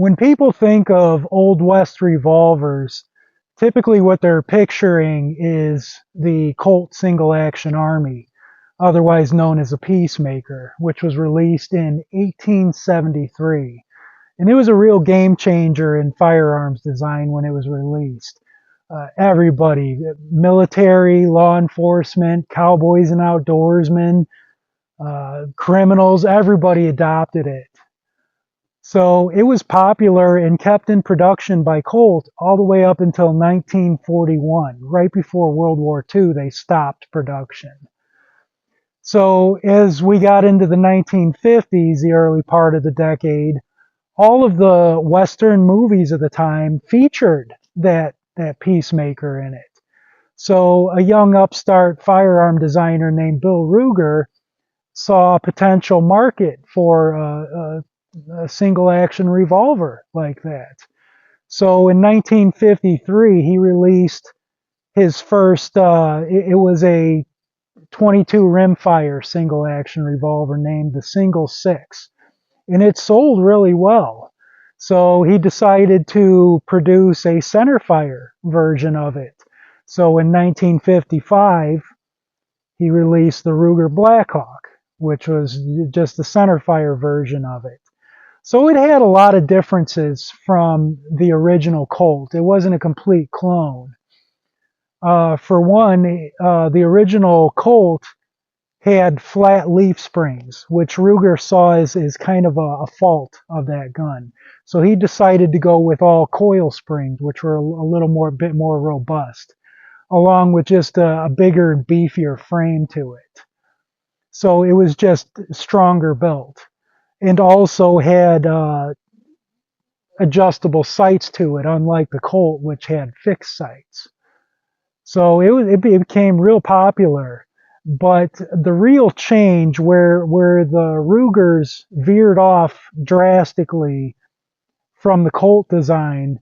When people think of Old West revolvers, typically what they're picturing is the Colt Single Action Army, otherwise known as a Peacemaker, which was released in 1873. And it was a real game changer in firearms design when it was released. Everybody, military, law enforcement, cowboys and outdoorsmen, criminals, everybody adopted it. So it was popular and kept in production by Colt all the way up until 1941. Right before World War II, they stopped production. So as we got into the 1950s, the early part of the decade, all of the Western movies of the time featured that Peacemaker in it. So a young upstart firearm designer named Bill Ruger saw a potential market for a single action revolver like that. So in 1953, he released his first, it was a 22 rimfire single action revolver named the Single Six. And it sold really well. So he decided to produce a centerfire version of it. So in 1955, he released the Ruger Blackhawk, which was just the centerfire version of it. So it had a lot of differences from the original Colt. It wasn't a complete clone. For one, the original Colt had flat leaf springs, which Ruger saw as kind of a fault of that gun. So he decided to go with all coil springs, which were a bit more robust, along with just a bigger and beefier frame to it. So it was just stronger built, and also had adjustable sights to it, unlike the Colt, which had fixed sights. So it became real popular. But the real change where the Rugers veered off drastically from the Colt design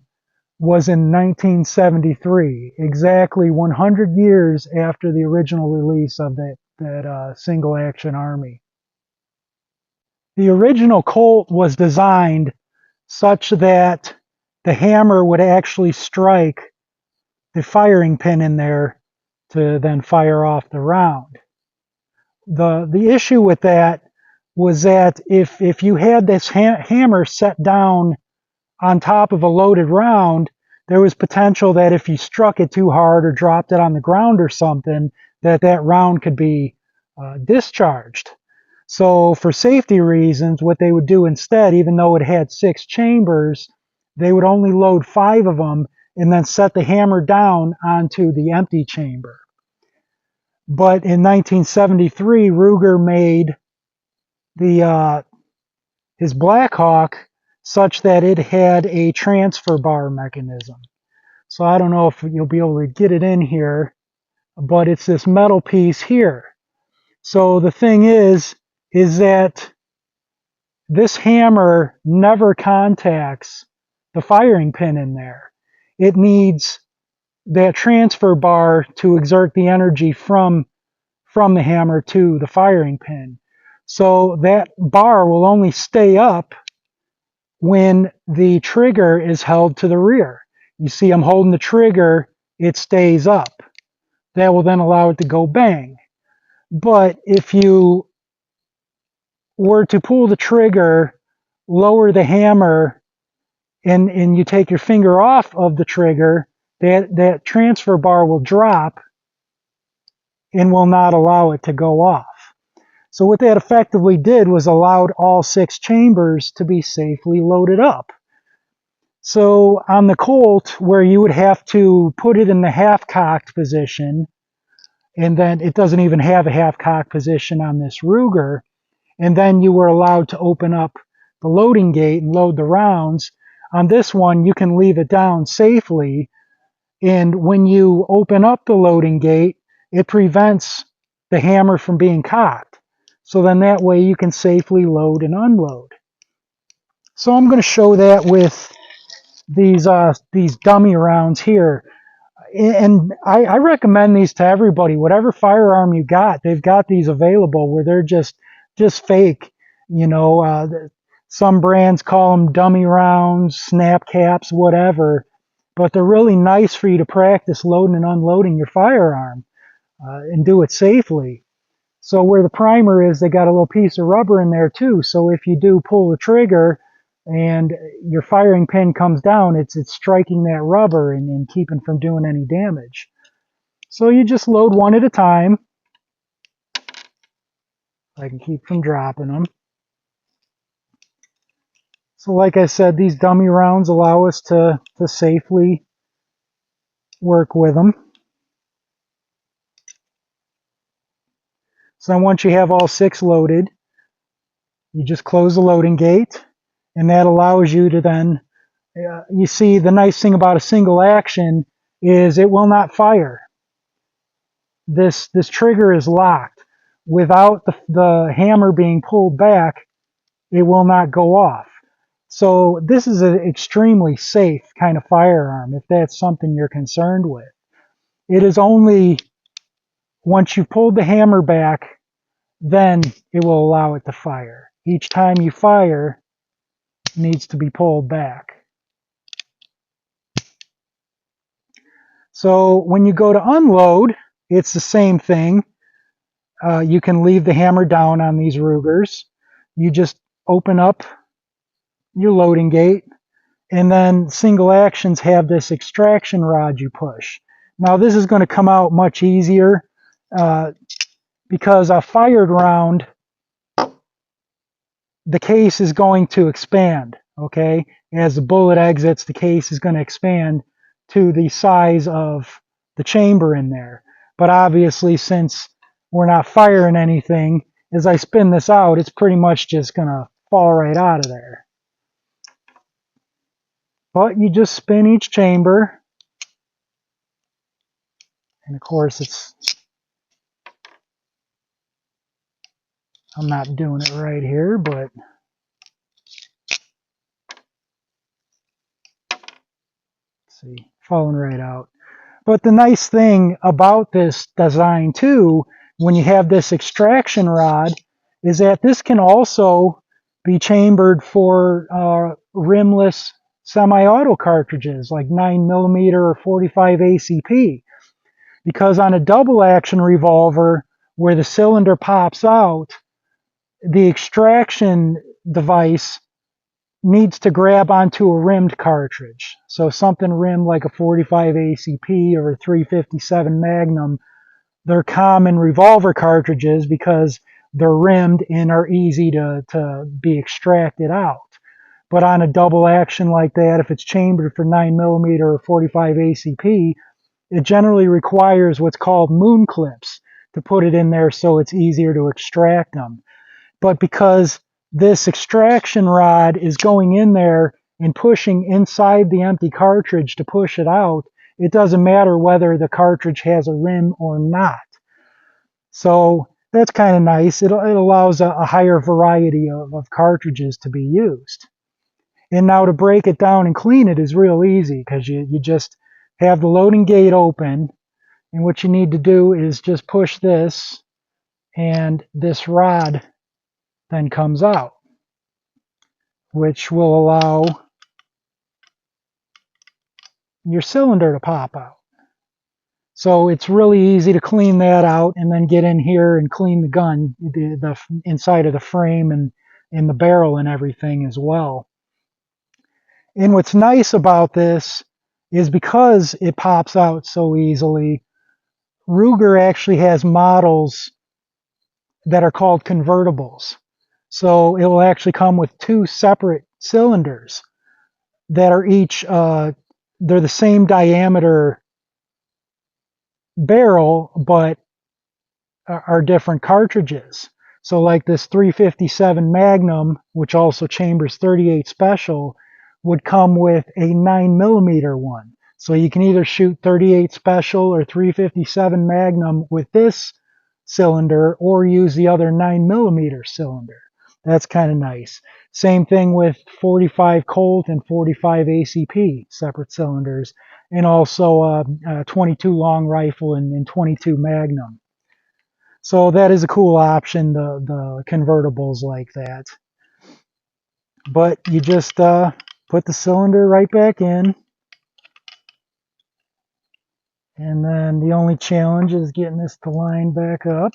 was in 1973, exactly 100 years after the original release of that Single Action Army. The original Colt was designed such that the hammer would actually strike the firing pin in there to then fire off the round. The issue with that was that if you had this hammer set down on top of a loaded round, there was potential that if you struck it too hard or dropped it on the ground or something, that round could be discharged. So for safety reasons, what they would do instead, even though it had 6 chambers, they would only load 5 of them and then set the hammer down onto the empty chamber. But in 1973, Ruger made his Blackhawk such that it had a transfer bar mechanism. So I don't know if you'll be able to get it in here, but it's this metal piece here. So the thing is that this hammer never contacts the firing pin in there. It needs that transfer bar to exert the energy from the hammer to the firing pin. So that bar will only stay up when the trigger is held to the rear. You see I'm holding the trigger, it stays up. That will then allow it to go bang. But if you were to pull the trigger, lower the hammer, and you take your finger off of the trigger, that transfer bar will drop and will not allow it to go off. So what that effectively did was allowed all 6 chambers to be safely loaded up. So on the Colt, where you would have to put it in the half-cocked position, and then it doesn't even have a half-cocked position on this Ruger, and then you were allowed to open up the loading gate and load the rounds. On this one, you can leave it down safely, and when you open up the loading gate, it prevents the hammer from being cocked. So then that way you can safely load and unload. So I'm going to show that with these dummy rounds here. And I recommend these to everybody. Whatever firearm you got, they've got these available where they're just fake. You know, Some brands call them dummy rounds, snap caps, whatever, but they're really nice for you to practice loading and unloading your firearm and do it safely. So where the primer is, they got a little piece of rubber in there too. So if you do pull the trigger and your firing pin comes down, it's striking that rubber and keeping from doing any damage. So you just load one at a time. I can keep from dropping them. So like I said, these dummy rounds allow us to safely work with them. So once you have all 6 loaded, you just close the loading gate, and that allows you to then, you see the nice thing about a single action is it will not fire. This trigger is locked. Without the hammer being pulled back, it will not go off. So this is an extremely safe kind of firearm if that's something you're concerned with. It is only once you've pulled the hammer back, then it will allow it to fire. Each time you fire, it needs to be pulled back. So when you go to unload, it's the same thing. You can leave the hammer down on these Rugers. You just open up your loading gate, and then single actions have this extraction rod you push. Now this is going to come out much easier because a fired round, the case is going to expand, okay? As the bullet exits, the case is going to expand to the size of the chamber in there. But obviously, since we're not firing anything, as I spin this out, it's pretty much just going to fall right out of there. But you just spin each chamber, and of course I'm not doing it right here, but let's see, falling right out. But the nice thing about this design too, when you have this extraction rod, is that this can also be chambered for rimless semi-auto cartridges like 9mm or 45 ACP. Because on a double action revolver where the cylinder pops out, the extraction device needs to grab onto a rimmed cartridge. So something rimmed like a 45 ACP or a 357 Magnum. They're common revolver cartridges because they're rimmed and are easy to be extracted out. But on a double action like that, if it's chambered for 9mm or 45 ACP, it generally requires what's called moon clips to put it in there so it's easier to extract them. But because this extraction rod is going in there and pushing inside the empty cartridge to push it out, it doesn't matter whether the cartridge has a rim or not. So that's kind of nice. It allows a higher variety of cartridges to be used. And now to break it down and clean it is real easy because you just have the loading gate open, and what you need to do is just push this, and this rod then comes out, which will allow your cylinder to pop out. So it's really easy to clean that out and then get in here and clean the gun, the inside of the frame and the barrel and everything as well. And what's nice about this is because it pops out so easily, Ruger actually has models that are called convertibles. So it will actually come with 2 separate cylinders that are each, they're the same diameter barrel, but are different cartridges. So like this 357 Magnum, which also chambers 38 Special, would come with a 9mm one. So you can either shoot 38 Special or 357 Magnum with this cylinder or use the other 9mm cylinder. That's kind of nice. Same thing with 45 Colt and 45 ACP, separate cylinders, and also a 22 long rifle and 22 Magnum. So that is a cool option, the convertibles like that. But you just put the cylinder right back in, and then the only challenge is getting this to line back up.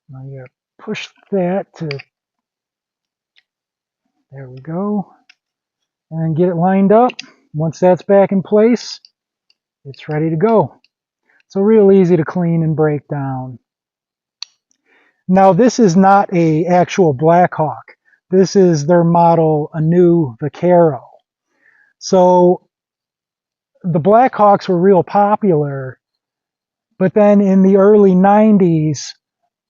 Now you push that to, there we go, and get it lined up. Once that's back in place, it's ready to go. So real easy to clean and break down. Now this is not a actual Blackhawk. This is their model, a new Vaquero. So the Blackhawks were real popular, but then in the early 90s,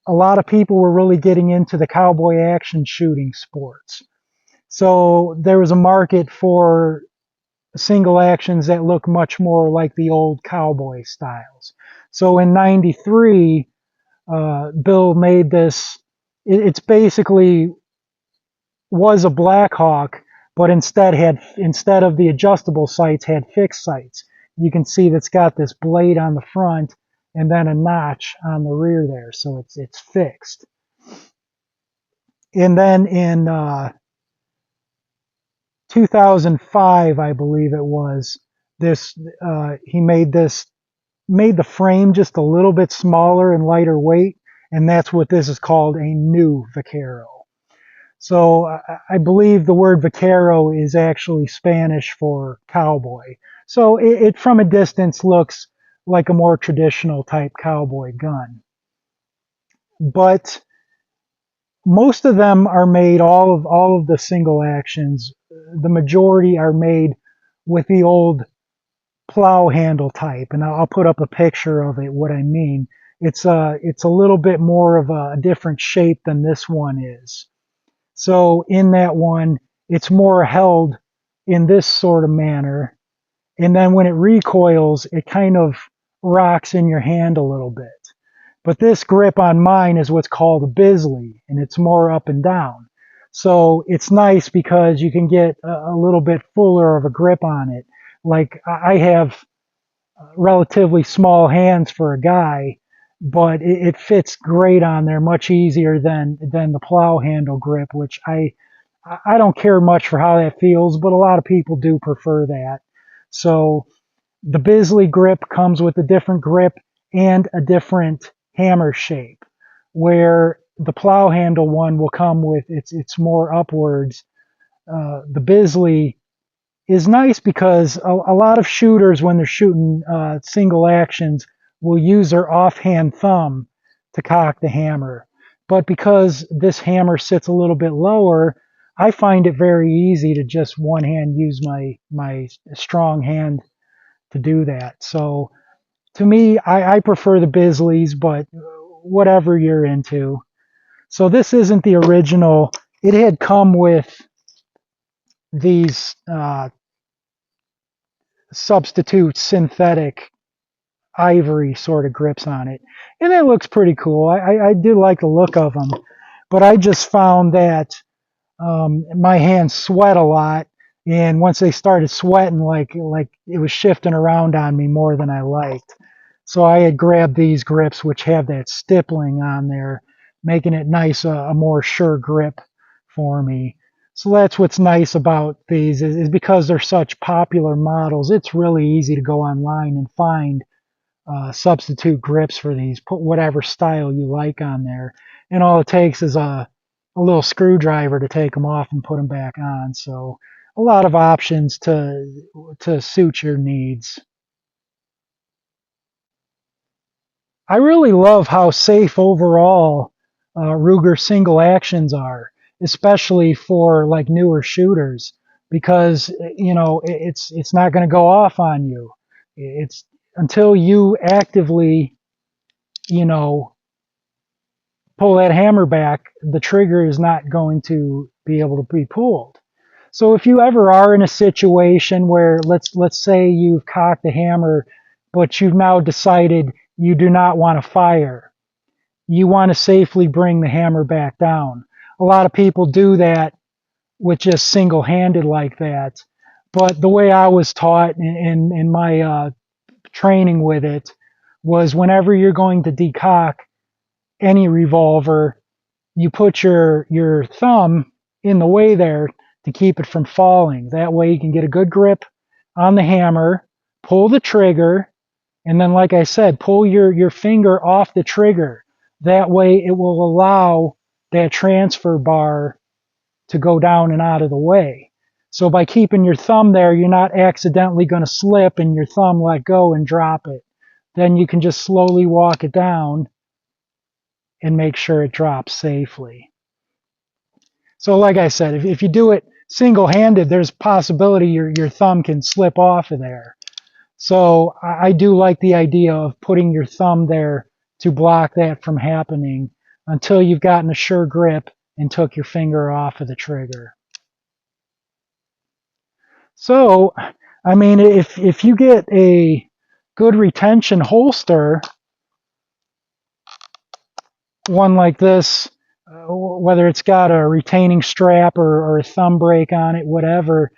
a lot of people were really getting into the cowboy action shooting sports. So there was a market for single actions that look much more like the old cowboy styles. So in 93, Bill made this, it's basically was a Blackhawk, but instead of the adjustable sights, had fixed sights. You can see that's got this blade on the front and then a notch on the rear there, so it's fixed. And then in 2005, I believe it was, this he made the frame just a little bit smaller and lighter weight, and that's what this is called, a new Vaquero. So I believe the word vaquero is actually Spanish for cowboy. So it from a distance looks like a more traditional type cowboy gun. But most of them are made, all of the single actions, the majority are made with the old plow handle type, and I'll put up a picture of it, what I mean. It's a little bit more of a different shape than this one is. So in that one, it's more held in this sort of manner. And then when it recoils, it kind of rocks in your hand a little bit. But this grip on mine is what's called a Bisley, and it's more up and down. So it's nice because you can get a little bit fuller of a grip on it. Like I have relatively small hands for a guy, but it fits great on there, much easier than the plow handle grip, which I don't care much for how that feels, but a lot of people do prefer that. So the Bisley grip comes with a different grip and a different hammer shape, where the plow handle one will come with it's more upwards. The Bisley is nice because a lot of shooters, when they're shooting single actions, will use their offhand thumb to cock the hammer. But because this hammer sits a little bit lower, I find it very easy to just one hand use my strong hand to do that. So to me, I prefer the Bisleys, but whatever you're into. So this isn't the original. It had come with these substitute synthetic ivory sort of grips on it, and it looks pretty cool. I do like the look of them, but I just found that my hands sweat a lot, and once they started sweating, like it was shifting around on me more than I liked. So I had grabbed these grips, which have that stippling on there, making it nice, a more sure grip for me. So that's what's nice about these is because they're such popular models. It's really easy to go online and find substitute grips for these. Put whatever style you like on there, and all it takes is a little screwdriver to take them off and put them back on. So a lot of options to suit your needs. I really love how safe overall Ruger single actions are, especially for like newer shooters, because it's not going to go off on you. It's until you actively you know pull that hammer back, the trigger is not going to be able to be pulled. So if you ever are in a situation where let's say you've cocked the hammer, but you've now decided you do not want to fire, you want to safely bring the hammer back down. A lot of people do that with just single-handed like that. But the way I was taught in my training with it was whenever you're going to decock any revolver, you put your thumb in the way there to keep it from falling. That way you can get a good grip on the hammer, pull the trigger, and then, like I said, pull your finger off the trigger. That way it will allow that transfer bar to go down and out of the way. So by keeping your thumb there, you're not accidentally going to slip and your thumb let go and drop it. Then you can just slowly walk it down and make sure it drops safely. So like I said, if you do it single-handed, there's a possibility your thumb can slip off of there. So I do like the idea of putting your thumb there to block that from happening until you've gotten a sure grip and took your finger off of the trigger. So, I mean, if you get a good retention holster, one like this, whether it's got a retaining strap or a thumb brake on it, whatever,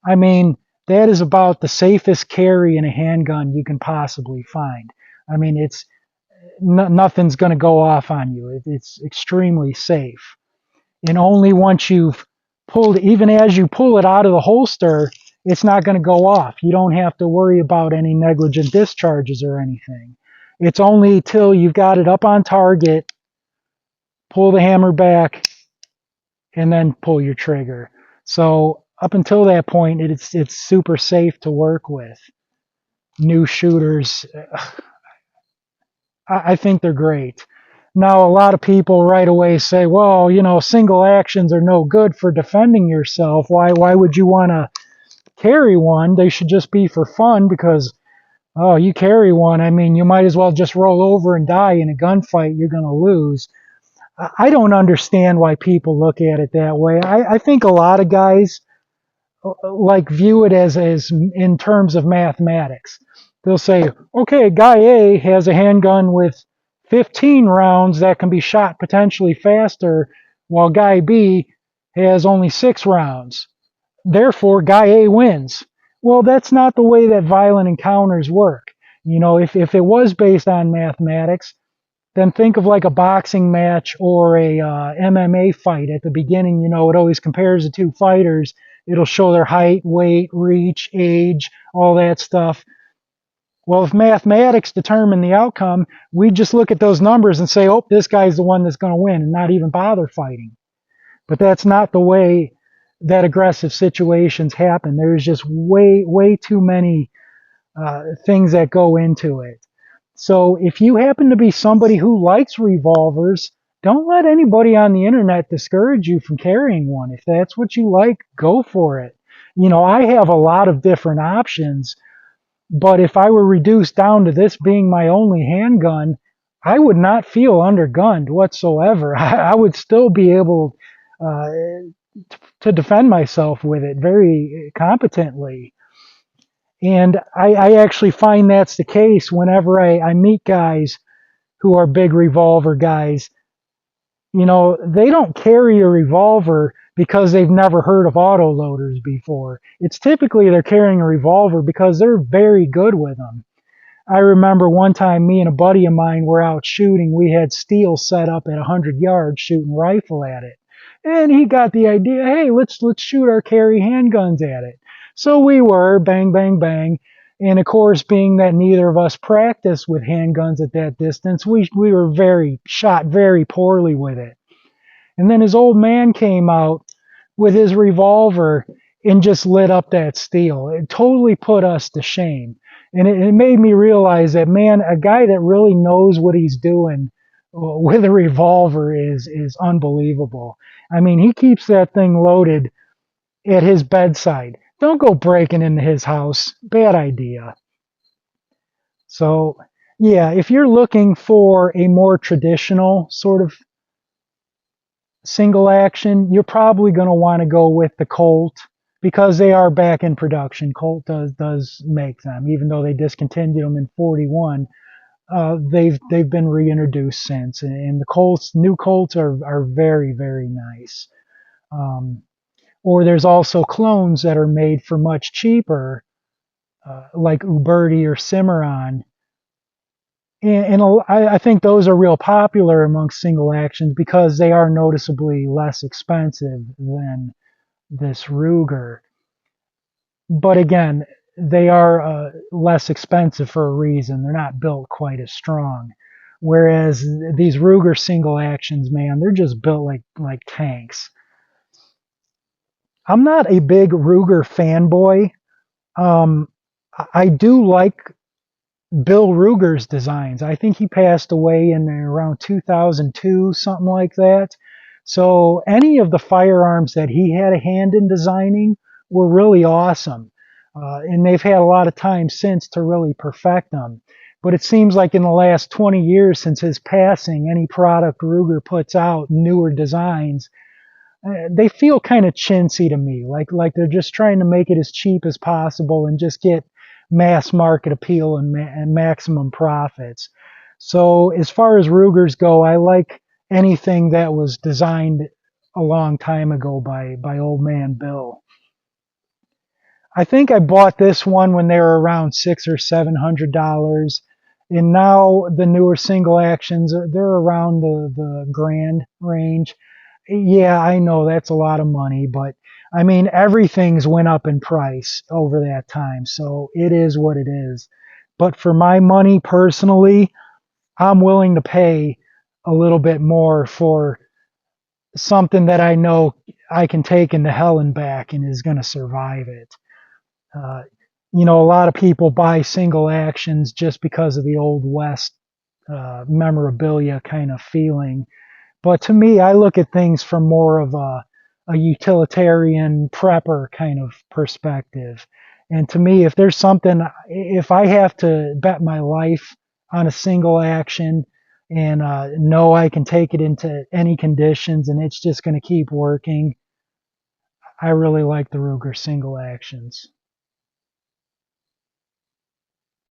I mean, that is about the safest carry in a handgun you can possibly find. I mean, it's nothing's going to go off on you. It's extremely safe. And only once you've pulled, even as you pull it out of the holster, it's not going to go off. You don't have to worry about any negligent discharges or anything. It's only till you've got it up on target, pull the hammer back, and then pull your trigger. So up until that point, it's super safe to work with. New shooters, I think they're great. Now, a lot of people right away say, well, you know, single actions are no good for defending yourself. Why would you want to carry one? They should just be for fun because, oh, you carry one. I mean, you might as well just roll over and die in a gunfight. You're going to lose. I don't understand why people look at it that way. I think a lot of guys like view it as in terms of mathematics. They'll say, okay, guy A has a handgun with 15 rounds that can be shot potentially faster, while guy B has only 6 rounds. Therefore, guy A wins. Well, that's not the way that violent encounters work. You know, if it was based on mathematics, then think of like a boxing match or a MMA fight. At the beginning, you know, it always compares the two fighters. It'll show their height, weight, reach, age, all that stuff. Well, if mathematics determine the outcome, we just look at those numbers and say, oh, this guy's the one that's going to win, and not even bother fighting. But that's not the way that aggressive situations happen. There's just way too many things that go into it. So if you happen to be somebody who likes revolvers, don't let anybody on the internet discourage you from carrying one. If that's what you like, go for it. You know, I have a lot of different options, but if I were reduced down to this being my only handgun, I would not feel undergunned whatsoever. I would still be able to defend myself with it very competently. And I actually find that's the case whenever I meet guys who are big revolver guys. You know, they don't carry a revolver because they've never heard of autoloaders before. It's typically they're carrying a revolver because they're very good with them. I remember one time me and a buddy of mine were out shooting. We had steel set up at 100 yards shooting rifle at it. And he got the idea, hey, let's shoot our carry handguns at it. So we were, bang, bang, bang. And of course, being that neither of us practiced with handguns at that distance, we were shot very poorly with it. And then his old man came out with his revolver and just lit up that steel. It totally put us to shame. And it made me realize that, man, a guy that really knows what he's doing with a revolver is unbelievable. I mean, he keeps that thing loaded at his bedside. Don't go breaking into his house. Bad idea. So, yeah, if you're looking for a more traditional sort of single action, you're probably going to want to go with the Colt because they are back in production. Colt does make them, even though they discontinued them in '41. They've been reintroduced since, and the new Colts are very nice. Or there's also clones that are made for much cheaper, like Uberti or Cimarron, I think those are real popular amongst single actions because they are noticeably less expensive than this Ruger. But again, they are less expensive for a reason. They're not built quite as strong. Whereas these Ruger single actions, man, they're just built like tanks. I'm not a big Ruger fanboy. Um, I do like Bill Ruger's designs. I think he passed away in around 2002, something like that. So any of the firearms that he had a hand in designing were really awesome. And they've had a lot of time since to really perfect them. But it seems like in the last 20 years since his passing, any product Ruger puts out, newer designs, they feel kind of chintzy to me, like they're just trying to make it as cheap as possible and just get mass market appeal and maximum profits. So as far as Rugers go, I like anything that was designed a long time ago by old man Bill. I think I bought this one when they were around $600 or $700, and now the newer single actions they're around the grand range. Yeah, I know that's a lot of money, but I mean everything's went up in price over that time, so it is what it is. But for my money personally, I'm willing to pay a little bit more for something that I know I can take into hell and back and is going to survive it. Uh, a lot of people buy single actions just because of the old west memorabilia kind of feeling. But to me, I look at things from more of a utilitarian prepper kind of perspective. And to me, if there's something, if I have to bet my life on a single action and know I can take it into any conditions and it's just going to keep working, I really like the Ruger single actions.